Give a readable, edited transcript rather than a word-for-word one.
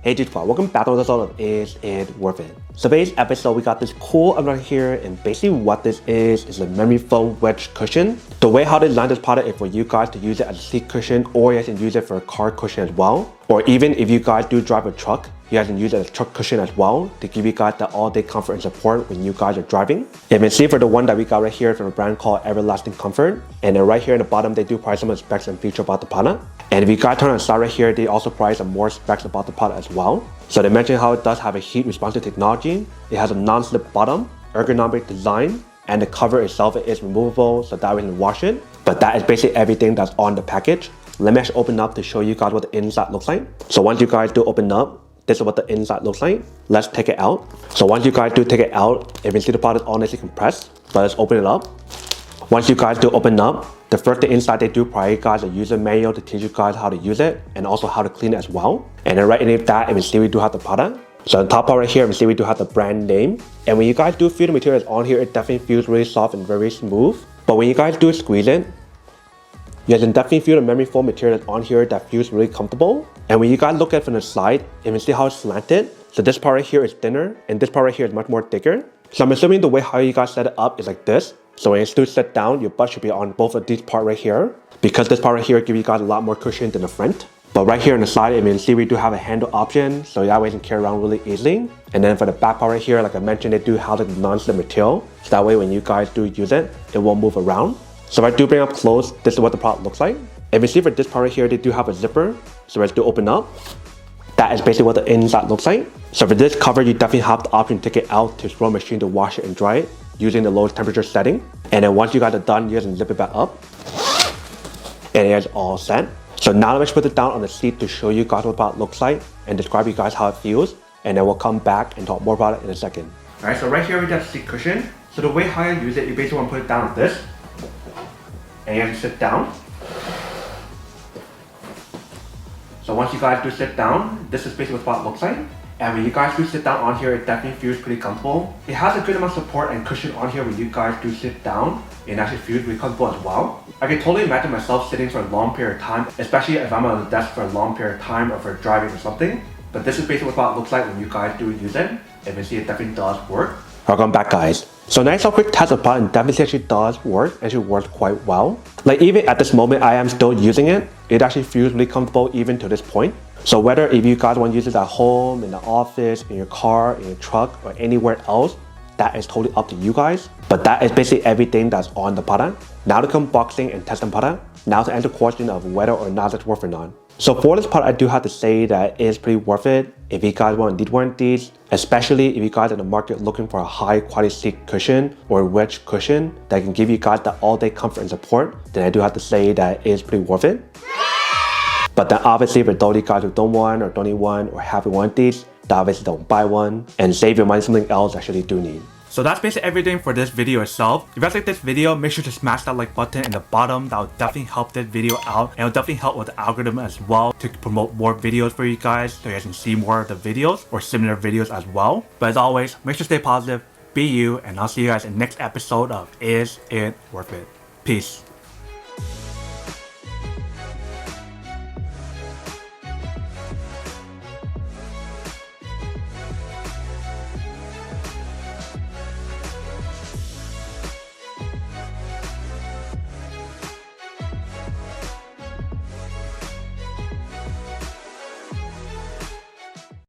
Hey G-Squad, welcome back to another episode of Is It Worth It? So today's episode, we got this cool unlock here, and basically what this is a memory foam wedge cushion. The way how they designed this product is for you guys to use it as a seat cushion, or you guys can use it for a car cushion as well. Or even if you guys do drive a truck, you guys can use it as a truck cushion as well to give you guys the all-day comfort and support when you guys are driving. You can see for the one that we got right here from a brand called Everlasting Comfort. And then right here in the bottom, they do provide some of the specs and features about the product. And if you guys turn on the side right here, they also provide some more specs about the product as well. So they mentioned how it does have a heat responsive technology. It has a non-slip bottom, ergonomic design, and the cover itself is removable so that we can wash it. But that is basically everything that's on the package. Let me actually open up to show you guys what the inside looks like. So once you guys do open up, this is what the inside looks like. Let's take it out. So once you guys do take it out, you can see the product is honestly compressed. But let's open it up. Once you guys do open up, the first thing inside they do provide you guys a user manual to teach you guys how to use it and also how to clean it as well. And then right underneath that, you can see we do have the product. So on the top part right here, you can see we do have the brand name. And when you guys do feel the materials on here, it definitely feels really soft and very smooth. But when you guys do squeeze it, you guys can definitely feel the memory foam material on here that feels really comfortable. And when you guys look at it from the side, you can see how it's slanted. So this part right here is thinner and this part right here is much more thicker. So I'm assuming the way how you guys set it up is like this. So when you still sit down, your butt should be on both of these parts right here. Because this part right here gives you guys a lot more cushion than the front. But right here on the side, you can see we do have a handle option. So that way you can carry around really easily. And then for the back part right here, like I mentioned, they do have the non-slip material. So that way when you guys do use it, it won't move around. So if I do bring up close, this is what the product looks like. If you see for this part right here, they do have a zipper. So let's do open up. That is basically what the inside looks like. So for this cover, you definitely have the option to take it out to throw a machine to wash it and dry it using the lowest temperature setting. And then once you guys are done, you guys can zip it back up. And it is all set. So now let's put it down on the seat to show you guys what the product looks like and describe you guys how it feels. And then we'll come back and talk more about it in a second. Alright, so right here we got the seat cushion. So the way how you use it, you basically want to put it down like this. And you have to sit down. So once you guys do sit down, this is basically what the product looks like. And when you guys do sit down on here, it definitely feels pretty comfortable. It has a good amount of support and cushion on here when you guys do sit down. It actually feels really comfortable as well. I can totally imagine myself sitting for a long period of time, especially if I'm on the desk for a long period of time or for driving or something. But this is basically what the product looks like when you guys do use it. And you can see it definitely does work. Welcome back guys. So nice quick test of the product definitely actually does work. It actually works quite well. Like even at this moment I am still using it. It actually feels really comfortable even to this point. So whether if you guys want to use it at home, in the office, in your car, in your truck, or anywhere else, that is totally up to you guys. But that is basically everything that's on the product. Now to come unboxing and testing the product. Now to answer the question of whether or not it's worth it or not. So for this product, I do have to say that it is pretty worth it if you guys want to need one of these, especially if you guys are in the market looking for a high quality seat cushion or a wedge cushion that can give you guys the all-day comfort and support, then I do have to say that it is pretty worth it. But then obviously for those guys who don't want or don't need one or have one of these, then obviously don't buy one and save your money on something else that you actually do need. So that's basically everything for this video itself. If you guys like this video, make sure to smash that like button in the bottom. That will definitely help this video out and it will definitely help with the algorithm as well to promote more videos for you guys so you guys can see more of the videos or similar videos as well. But as always, make sure to stay positive, be you, and I'll see you guys in the next episode of Is It Worth It? Peace.